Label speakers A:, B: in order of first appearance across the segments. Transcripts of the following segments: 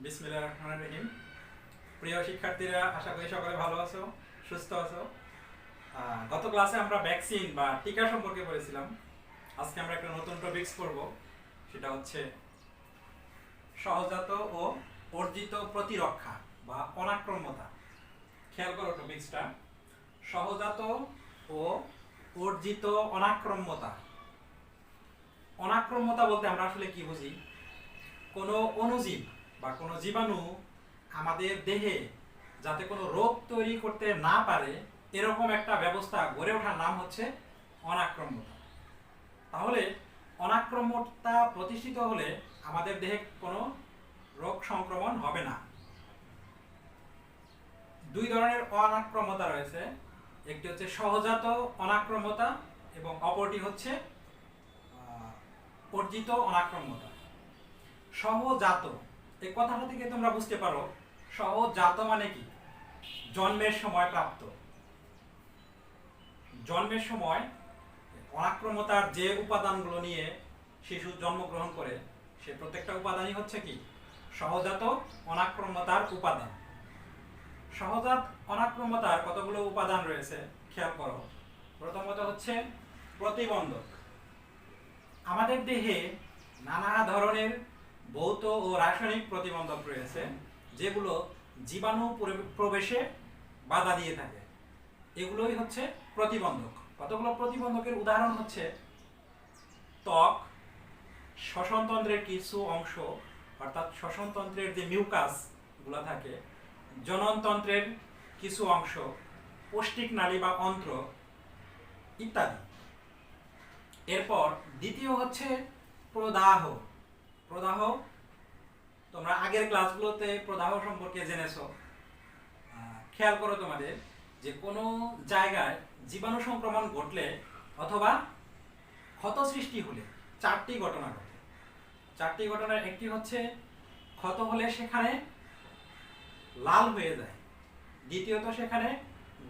A: বিসমিল্লাহির রহমানির রহিম। প্রিয় শিক্ষার্থীরা, আশা করি সকলে ভালো আছো, সুস্থ আছো। গত ক্লাসে আমরা ভ্যাকসিন বা টিকা সম্পর্কে পড়েছিলাম। আজকে আমরা একটা নতুন টপিকস পড়ব, সেটা হচ্ছে সহজাত ও অর্জিত প্রতিরক্ষা বা অনাক্রম্যতা। খেয়াল করো টপিকসটা, সহজাত ও অর্জিত অনাক্রম্যতা। অনাক্রম্যতা বলতে আমরা আসলে কি বুঝি? কোনো অণুজীব বা কোনো জীবাণু আমাদের দেহে যাতে কোনো রোগ তৈরি করতে না পারে এরকম একটা ব্যবস্থা গড়ে ওঠার নাম হচ্ছে অনাক্রম্যতা। তাহলে অনাক্রম্যতা প্রতিষ্ঠিত হলে আমাদের দেহে কোনো রোগ সংক্রমণ হবে না। দুই ধরনের অনাক্রম্যতা রয়েছে, একটি হচ্ছে সহজাত অনাক্রম্যতা এবং অপরটি হচ্ছে অর্জিত অনাক্রম্যতা। সহজাত এই কথাটা থেকে তোমরা বুঝতে পারো সহজাত মানে কি? জন্মের সময় প্রাপ্ত। জন্মের সময় অনাক্রম্যতার যে উপাদানগুলো নিয়ে শিশু জন্মগ্রহণ করে সে প্রত্যেকটা উপাদানই হচ্ছে কি? সহজাত অনাক্রম্যতার উপাদান। সহজাত অনাক্রম্যতার কতগুলো উপাদান রয়েছে খেয়াল করো। প্রথমত হচ্ছে প্রতিবন্ধক। আমাদের দেহে নানা ধরনের ভৌত ও রাসায়নিক প্রতিবন্ধক রয়েছে যেগুলো জীবাণু প্রবেশে বাধা দিয়ে থাকে। এগুলোই হচ্ছে প্রতিবন্ধক। কতগুলো প্রতিবন্ধকের উদাহরণ হচ্ছে ত্বক, শ্বসনতন্ত্রের কিছু অংশ অর্থাৎ শ্বসনতন্ত্রের যে মিউকাস গুলা থাকে, জননতন্ত্রের কিছু অংশ, পৌষ্টিক নালী বা অন্ত্র ইত্যাদি। এরপর দ্বিতীয় হচ্ছে প্রদাহ। প্রদাহ তোমরা আগের ক্লাসগুলোতে প্রদাহ সম্পর্কে জেনেছো। খেয়াল করো তোমাদের যে কোনো জায়গায় জীবাণু সংক্রমণ ঘটলে অথবা ক্ষত সৃষ্টি হলে চারটি ঘটনা ঘটে। চারটি ঘটনার একটি হচ্ছে ক্ষত হলে সেখানে লাল হয়ে যায়, দ্বিতীয়ত সেখানে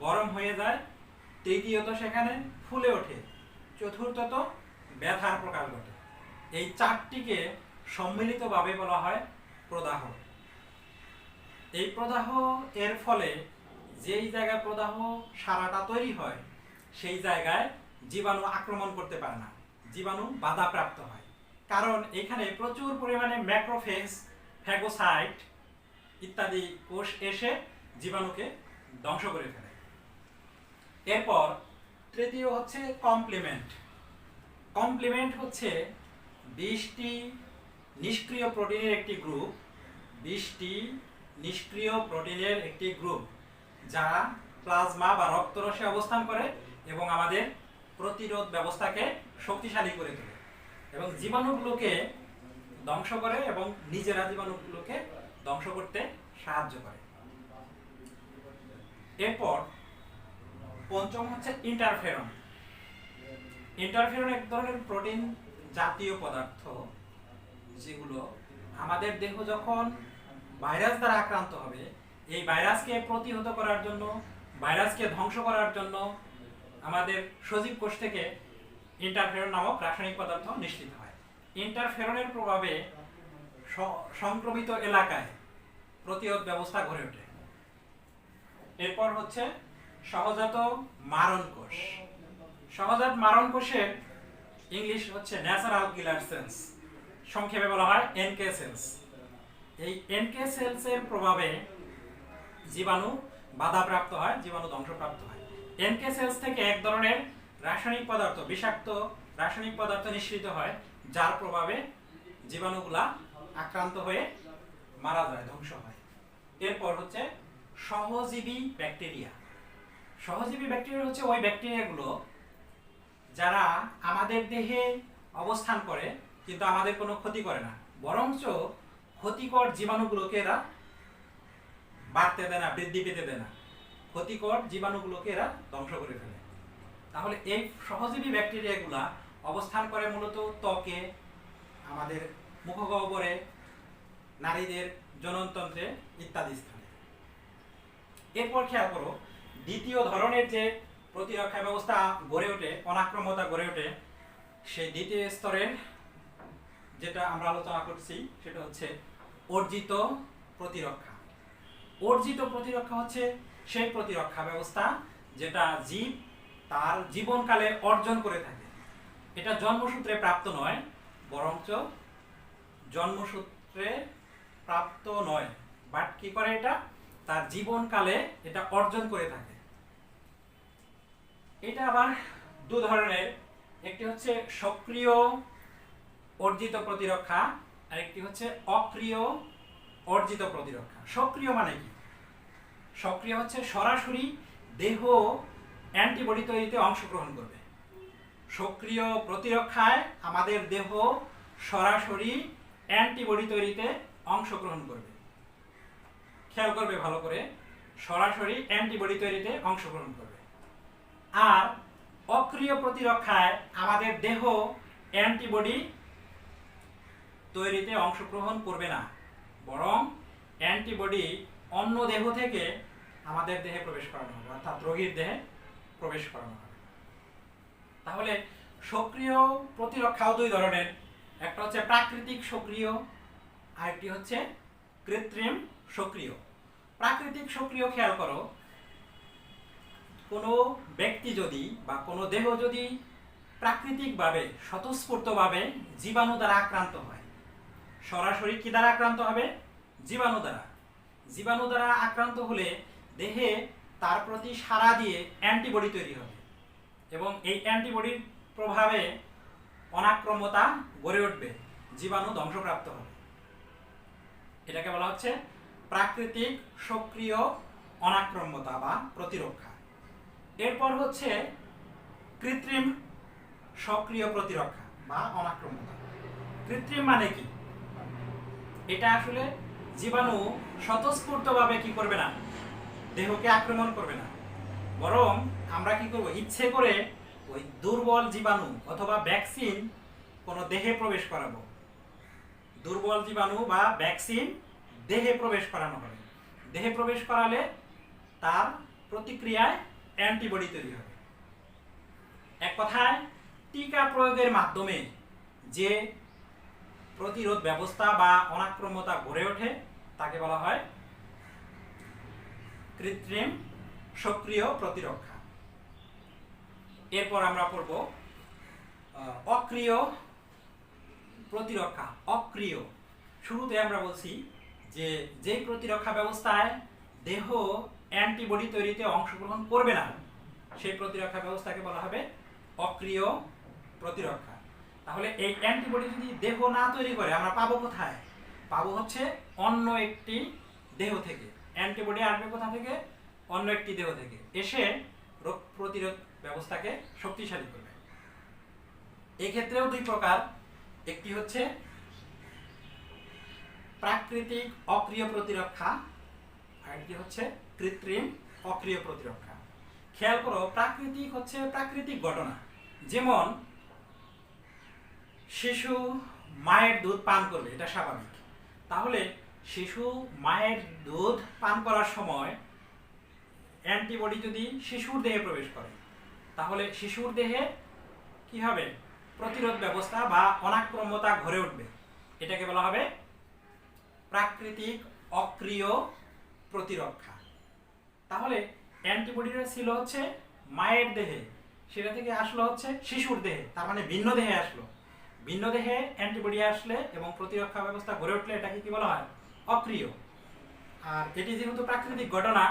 A: গরম হয়ে যায়, তৃতীয়ত সেখানে ফুলে ওঠে, চতুর্থত ব্যথার প্রকাশ ঘটে। এই চারটিকে সম্মিলিতভাবে বলা হয় প্রদাহ। এই প্রদাহ এর ফলে যেই জায়গায় প্রদাহ সারাটা তৈরি হয় সেই জায়গায় জীবাণু আক্রমণ করতে পারে না, জীবাণু বাধাপ্রাপ্ত হয়। কারণ এখানে প্রচুর পরিমাণে ম্যাক্রোফেজ, ফ্যাগোসাইট ইত্যাদি কোষ এসে জীবাণুকে ধ্বংস করে ফেলে। এরপর তৃতীয় হচ্ছে কমপ্লিমেন্ট। কমপ্লিমেন্ট হচ্ছে 20টি নিষ্ক্রিয় প্রোটিনের একটি গ্রুপ, 20টি নিষ্ক্রিয় প্রোটিনের একটি গ্রুপ যা প্লাজমা বা রক্তরসে অবস্থান করে এবং আমাদের প্রতিরোধ ব্যবস্থাকে শক্তিশালী করে তোলে এবং জীবাণুগুলোকে ধ্বংস করে এবং নিজেরা জীবাণুগুলোকে ধ্বংস করতে সাহায্য করে। এরপর পঞ্চম হচ্ছে ইন্টারফেরন। ইন্টারফেরন এক ধরনের প্রোটিন জাতীয় পদার্থ যেগুলো আমাদের দেহ যখন ভাইরাস দ্বারা আক্রান্ত হবে এই ভাইরাসকে প্রতিহত করার জন্য, ভাইরাসকে ধ্বংস করার জন্য আমাদের সজীব কোষ থেকে ইন্টারফেরন নামক রাসায়নিক পদার্থ নিঃসৃত হয়। ইন্টারফেরনের প্রভাবে সংক্রমিত এলাকায় প্রতিরোধ ব্যবস্থা গড়ে ওঠে। এরপর হচ্ছে সহজাত মারণ কোষ। সহজাত মারণ কোষের ইংলিশ হচ্ছে ন্যাচারাল কিলার সেলস, সংক্ষেপে বলা হয় এনকে সেলস। এই এনকে সেলসের প্রভাবে জীবাণু বাধাপ্রাপ্ত হয়, জীবাণু ধ্বংসপ্রাপ্ত হয়। এনকে সেলস থেকে এক ধরনের রাসায়নিক পদার্থ, বিষাক্ত রাসায়নিক পদার্থ নিঃসৃত হয় যার প্রভাবে জীবাণুগুলা আক্রান্ত হয়ে মারা যায়, ধ্বংস হয়। এরপর হচ্ছে সহজীবী ব্যাকটেরিয়া। সহজীবী ব্যাকটেরিয়া হচ্ছে ওই ব্যাকটেরিয়াগুলো যারা আমাদের দেহে অবস্থান করে কিন্তু আমাদের কোনো ক্ষতি করে না, বরঞ্চ ক্ষতিকর জীবাণুগুলোকে এরা বাড়তে দেয় না, বৃদ্ধি পেতে দেয় না, ক্ষতিকর জীবাণুগুলোকে এরা ধ্বংস করে ফেলে। তাহলে এই সহজীবী ব্যাকটেরিয়াগুলা অবস্থান করে মূলত ত্বকে, আমাদের মুখগহ্বরে, নারীদের জননতন্ত্রে ইত্যাদি স্থানে। এরপর খেয়াল করো দ্বিতীয় ধরনের যে প্রতিরক্ষা ব্যবস্থা গড়ে ওঠে, অনাক্রম্যতা গড়ে ওঠে, সেই দ্বিতীয় স্তরের যেটা আমরা আলোচনা করছি সেটা হচ্ছে অর্জিত প্রতিরক্ষা। অর্জিত প্রতিরক্ষা হচ্ছে সেই প্রতিরক্ষা ব্যবস্থা যেটা জীব তার জীবনকালে অর্জন করে থাকে। এটা জন্মসূত্রে প্রাপ্ত নয়, বরঞ্চ জন্মসূত্রে প্রাপ্ত নয়, বাট কি করে এটা তার জীবনকালে এটা অর্জন করে থাকে। এটা আবার দু ধরনের, একটি হচ্ছে সক্রিয় অর্জিত প্রতিরক্ষা আর একটি হচ্ছে অক্রিয় অর্জিত প্রতিরক্ষা। সক্রিয় মানে কি? সক্রিয় হচ্ছে সরাসরি দেহ অ্যান্টিবডি তৈরিতে অংশগ্রহণ করবে। সক্রিয় প্রতিরক্ষায় আমাদের দেহ সরাসরি অ্যান্টিবডি তৈরিতে অংশগ্রহণ করবে। খেয়াল করবে ভালো করে, সরাসরি অ্যান্টিবডি তৈরিতে অংশগ্রহণ করবে। আর অক্রিয় প্রতিরক্ষায় আমাদের দেহ অ্যান্টিবডি তৈরিতে অংশগ্রহণ করবে না, বরং অ্যান্টিবডি অন্য দেহ থেকে আমাদের দেহে প্রবেশ করানো হবে, অর্থাৎ রোগীর দেহে প্রবেশ করানো হবে। তাহলে সক্রিয় প্রতিরক্ষাও দুই ধরনের, একটা হচ্ছে প্রাকৃতিক সক্রিয়, আরেকটি হচ্ছে কৃত্রিম সক্রিয়। প্রাকৃতিক সক্রিয় খেয়াল করো, কোনো ব্যক্তি যদি বা কোনো দেহ যদি প্রাকৃতিকভাবে স্বতঃস্ফূর্তভাবে জীবাণু দ্বারা আক্রান্ত হয়, সরাসরি কি দ্বারা আক্রান্ত হবে? জীবাণু দ্বারা। জীবাণু দ্বারা আক্রান্ত হলে দেহে তার প্রতি সাড়া দিয়ে অ্যান্টিবডি তৈরি হবে এবং এই অ্যান্টিবডির প্রভাবে অনাক্রম্যতা গড়ে উঠবে, জীবাণু ধ্বংসপ্রাপ্ত হবে। এটাকে বলা হচ্ছে প্রাকৃতিক সক্রিয় অনাক্রম্যতা বা প্রতিরক্ষা। এরপর হচ্ছে কৃত্রিম সক্রিয় প্রতিরক্ষা বা অনাক্রম্যতা। কৃত্রিম মানে কি? এটা আসলে জীবাণু স্বতঃস্ফূর্তভাবে কি করবে না, দেহকে আক্রমণ করবে না, বরং আমরা কি করব, ইচ্ছে করে ওই দুর্বল জীবাণু অথবা ভ্যাকসিন কোনো দেহে প্রবেশ করাবো। দুর্বল জীবাণু বা ভ্যাকসিন দেহে প্রবেশ করানো হবে। দেহে প্রবেশ করালে তার প্রতিক্রিয়ায় অ্যান্টিবডি তৈরি হবে। এক কথায় টিকা প্রয়োগের মাধ্যমে যে প্রতিরোধ ব্যবস্থা বা অনাক্রম্যতা গড়ে ওঠে তাকে বলা হয় কৃত্রিম সক্রিয় প্রতিরক্ষা। এরপর আমরা পড়ব অক্রিয় প্রতিরক্ষা। অক্রিয়, শুরুতে আমরা বলছি যে যেই প্রতিরক্ষা ব্যবস্থায় দেহ অ্যান্টিবডি তৈরিতে অংশগ্রহণ করবে না, সেই প্রতিরক্ষা ব্যবস্থাকে বলা হবে অক্রিয় প্রতিরক্ষা। তাহলে এই অ্যান্টিবডি যদি দেহ না তৈরি করে আমরা পাবো কোথায়? পাবো হচ্ছে অন্য একটি দেহ থেকে। অ্যান্টিবডি আসবে কোথা থেকে? অন্য একটি দেহ থেকে, এসে রোগ প্রতিরোধ ব্যবস্থাকে শক্তিশালী করবে। এক্ষেত্রেও দুই প্রকার, একটি হচ্ছে প্রাকৃতিক অক্রিয় প্রতিরক্ষা আর একটি হচ্ছে কৃত্রিম অক্রিয় প্রতিরক্ষা। খেয়াল করো, প্রাকৃতিক হচ্ছে প্রাকৃতিক ঘটনা, যেমন শিশু মায়ের দুধ পান করবে, এটা স্বাভাবিক। তাহলে শিশু মায়ের দুধ পান করার সময় অ্যান্টিবডি যদি শিশুর দেহে প্রবেশ করে, তাহলে শিশুর দেহে কি হবে? প্রতিরোধ ব্যবস্থা বা অনাক্রম্যতা গড়ে উঠবে। এটাকে বলা হবে প্রাকৃতিক অক্রিয় প্রতিরক্ষা। তাহলে অ্যান্টিবডিটা ছিল হচ্ছে মায়ের দেহে, সেটা থেকে আসলো হচ্ছে শিশুর দেহে, তার মানে ভিন্ন দেহে আসলো। ভিন্ন দেহে অ্যান্টিবডি আসলে এবং প্রতিরক্ষা ব্যবস্থা গড়ে উঠলে এটাকে কি বলা হয়? অক্রিয়। আর এটি যেহেতু প্রাকৃতিক ঘটনা,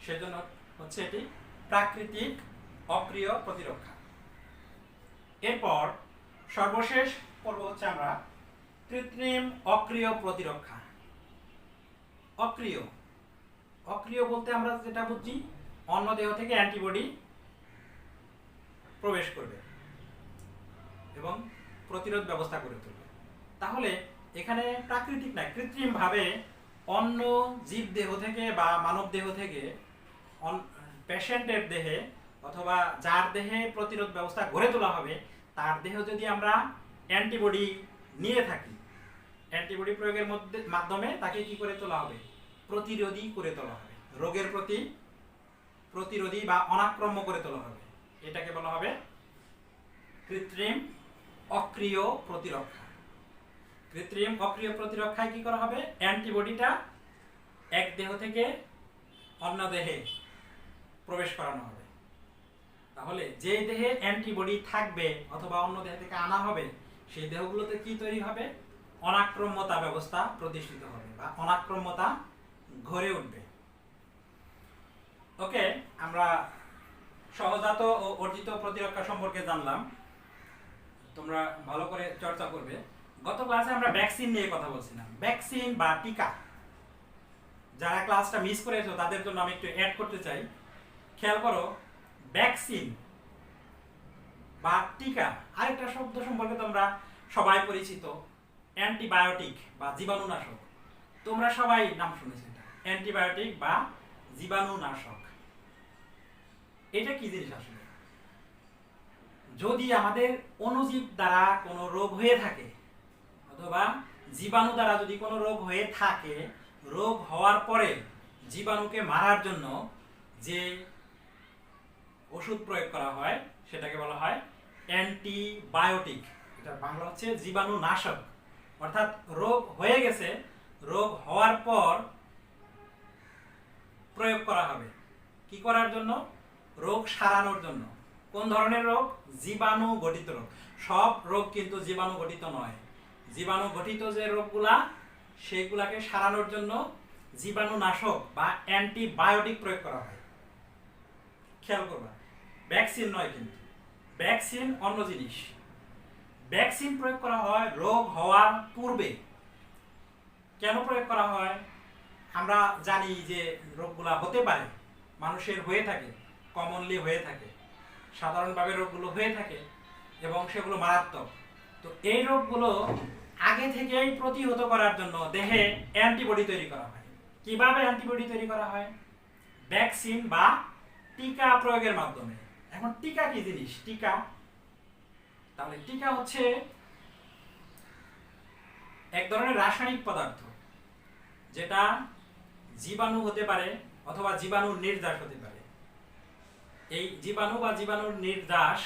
A: সেজন্য হচ্ছে এটি প্রাকৃতিক অক্রিয় প্রতিরক্ষা। এরপর সর্বশেষ পর্ব হচ্ছে আমরা কৃত্রিম অক্রিয় প্রতিরক্ষা। অক্রিয়, অক্রিয় বলতে আমরা যেটা বুঝি, অন্য দেহ থেকে অ্যান্টিবডি প্রবেশ করবে এবং প্রতিরোধ ব্যবস্থা গড়ে তুলবে। তাহলে এখানে প্রাকৃতিক না, কৃত্রিম ভাবে অন্য জীব দেহ থেকে বা মানব দেহ থেকে পেশেন্টের দেহে অথবা যার দেহে প্রতিরোধ ব্যবস্থা গড়ে তোলা হবে, তার দেহ যদি আমরা অ্যান্টিবডি নিয়ে থাকি, অ্যান্টিবডি প্রয়োগের মাধ্যমে তাকে কি করে তোলা হবে? প্রতিরোধী করে তোলা হবে, রোগের প্রতি প্রতিরোধী বা অনাক্রম্য করে তোলা হবে। এটাকে বলা হবে কৃত্রিম অক্রিয় প্রতিরক্ষা। কৃত্রিম অক্রিয় প্রতিরক্ষায় কি করা হবে? অ্যান্টিবডিটা এক দেহ থেকে অন্য দেহে প্রবেশ করানো হবে। তাহলে যে দেহে অ্যান্টিবডি থাকবে অথবা অন্য দেহ থেকে আনা হবে, সেই দেহগুলোতে কি তৈরি হবে? অনাক্রম্যতা ব্যবস্থা প্রতিষ্ঠিত হবে বা অনাক্রম্যতা গড়ে উঠবে। ওকে, আমরা সহজাত ও অর্জিত প্রতিরক্ষা সম্পর্কে জানলাম, তোমরা ভালো করে চর্চা করবে। গত ক্লাসে আমরা ভ্যাকসিন নিয়ে কথা বলছিলাম, ভ্যাকসিন বা টিকা। যারা ক্লাসটা মিস করেছো তাদের জন্য আমি একটু অ্যাড করতে চাই। খেয়াল করো, ভ্যাকসিন বা টিকা, আরেকটা শব্দ সম্পর্কে তোমরা সবাই পরিচিত, অ্যান্টিবায়োটিক বা জীবাণুনাশক। তোমরা সবাই নাম শুনেছো এটা, অ্যান্টিবায়োটিক বা জীবাণুনাশক। এটা কি জিনিস আসলে? যদি আমাদের অণুজীব দ্বারা কোনো রোগ হয়ে থাকে অথবা জীবাণু দ্বারা যদি কোনো রোগ হয়ে থাকে, রোগ হওয়ার পরে জীবাণুকে মারার জন্য যে ওষুধ প্রয়োগ করা হয় সেটাকে বলা হয় অ্যান্টিবায়োটিক। এটা বাংলা হচ্ছে জীবাণুনাশক। অর্থাৎ রোগ হয়ে গেছে, রোগ হওয়ার পর প্রয়োগ করা হবে কি করার জন্য? রোগ সারানোর জন্য। কোন ধরনের রোগ? জীবাণু গঠিত রোগ। সব রোগ কিন্তু জীবাণু গঠিত নয়। জীবাণু গঠিত যে রোগগুলা, সেইগুলাকে সারানোর জন্য জীবাণুনাশক বা অ্যান্টিবায়োটিক প্রয়োগ করা হয়। খেয়াল করবা, ভ্যাকসিন নয় কিন্তু, ভ্যাকসিন অন্য জিনিস। ভ্যাকসিন প্রয়োগ করা হয় রোগ হওয়ার পূর্বে। কেন প্রয়োগ করা হয়? আমরা জানি যে রোগগুলা হতে পারে, মানুষের হয়ে থাকে, কমনলি হয়ে থাকে, সাধারণভাবে রোগগুলো হয়ে থাকে এবং সেগুলো মারাত্মক। তো এই রোগগুলো আগে থেকেই প্রতিহত করার জন্য দেহে অ্যান্টিবডি তৈরি করা হয়। কিভাবে অ্যান্টিবডি তৈরি করা হয়? ভ্যাকসিন বা টিকা প্রয়োগের মাধ্যমে। এখন টিকা কি জিনিস? টিকা, তাহলে টিকা হচ্ছে এক ধরনের রাসায়নিক পদার্থ, যেটা জীবাণু হতে পারে অথবা জীবাণুর নির্যাস হতে পারে। এই জীবাণু বা জীবাণুর নির্যাস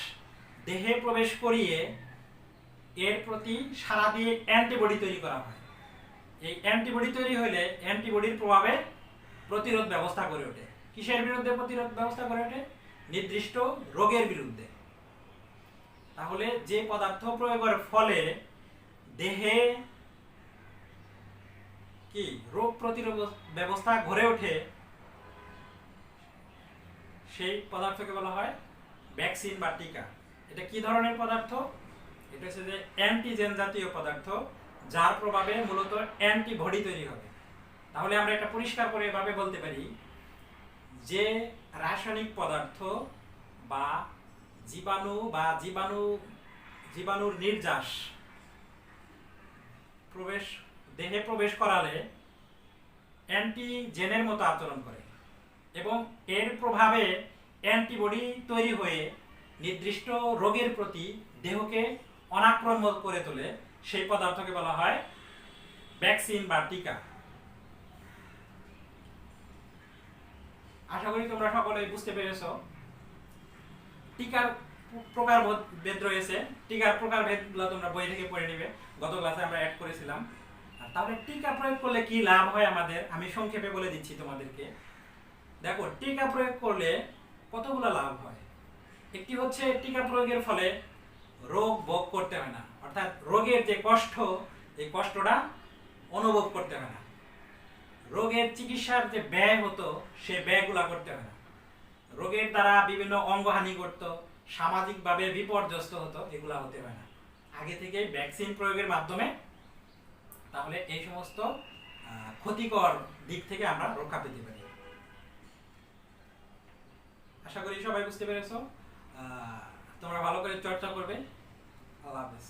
A: দেহে প্রবেশ করিয়ে এর প্রতি সাড়া দিয়ে অ্যান্টিবডি তৈরি করা হয়। এই অ্যান্টিবডি তৈরি হলে অ্যান্টিবডির প্রভাবে প্রতিরোধ ব্যবস্থা গড়ে ওঠে। কিসের বিরুদ্ধে প্রতিরোধ ব্যবস্থা গড়ে ওঠে? নির্দিষ্ট রোগের বিরুদ্ধে। তাহলে যে পদার্থ প্রয়োগের ফলে দেহে কি রোগ প্রতিরোধ ব্যবস্থা গড়ে ওঠে, সেই পদার্থকে বলা হয় ভ্যাকসিন বা টিকা। এটা কি ধরনের পদার্থ? এটা হচ্ছে যে অ্যান্টিজেন জাতীয় পদার্থ, যার প্রভাবে মূলত অ্যান্টিবডি তৈরি হবে। তাহলে আমরা এটা পরিষ্কার করে এভাবে বলতে পারি যে রাসায়নিক পদার্থ বা জীবাণু বা জীবাণুর নির্যাস দেহে প্রবেশ করালে অ্যান্টিজেনের মতো আচরণ করে এবং এর প্রভাবে অ্যান্টিবডি তৈরি হয়ে নির্দিষ্ট রোগের প্রতি দেহকে অনাক্রম্য করে তোলে। সেই পদার্থকে বলা হয় ভ্যাকসিন বা টিকা। আশা করি তোমরা সকলেই বুঝতে পেরেছো। টিকার প্রকার ভেদ রয়েছে, টিকার প্রকার ভেদগুলো তোমরা বই থেকে পড়ে নিবে, গত ক্লাসে আমরা অ্যাড করেছিলাম। তাহলে টিকা প্রয়োগ করলে কি লাভ হয় আমাদের, আমি সংক্ষেপে বলে দিচ্ছি তোমাদেরকে। দেখো, টিকা প্রয়োগ করলে কতগুলো লাভ হয়। একটি হচ্ছে টিকা প্রয়োগের ফলে রোগ ভোগ করতে হয় না, অর্থাৎ রোগের যে কষ্ট, এই কষ্টটা অনুভব করতে হয় না। রোগের চিকিৎসার যে ব্যয় হতো, সে ব্যয়গুলা করতে হয় না। রোগের দ্বারা বিভিন্ন অঙ্গহানি ঘটতো, সামাজিকভাবে বিপর্যস্ত হতো, এগুলা হতে হয় না আগে থেকে ভ্যাকসিন প্রয়োগের মাধ্যমে। তাহলে এই সমস্ত ক্ষতিকর দিক থেকে আমরা রক্ষা পেতে পারি। আশা করি সবাই বুঝতে পেরেছো। তোমরা ভালো করে চর্চা করবে। আল্লাহ হাফেজ।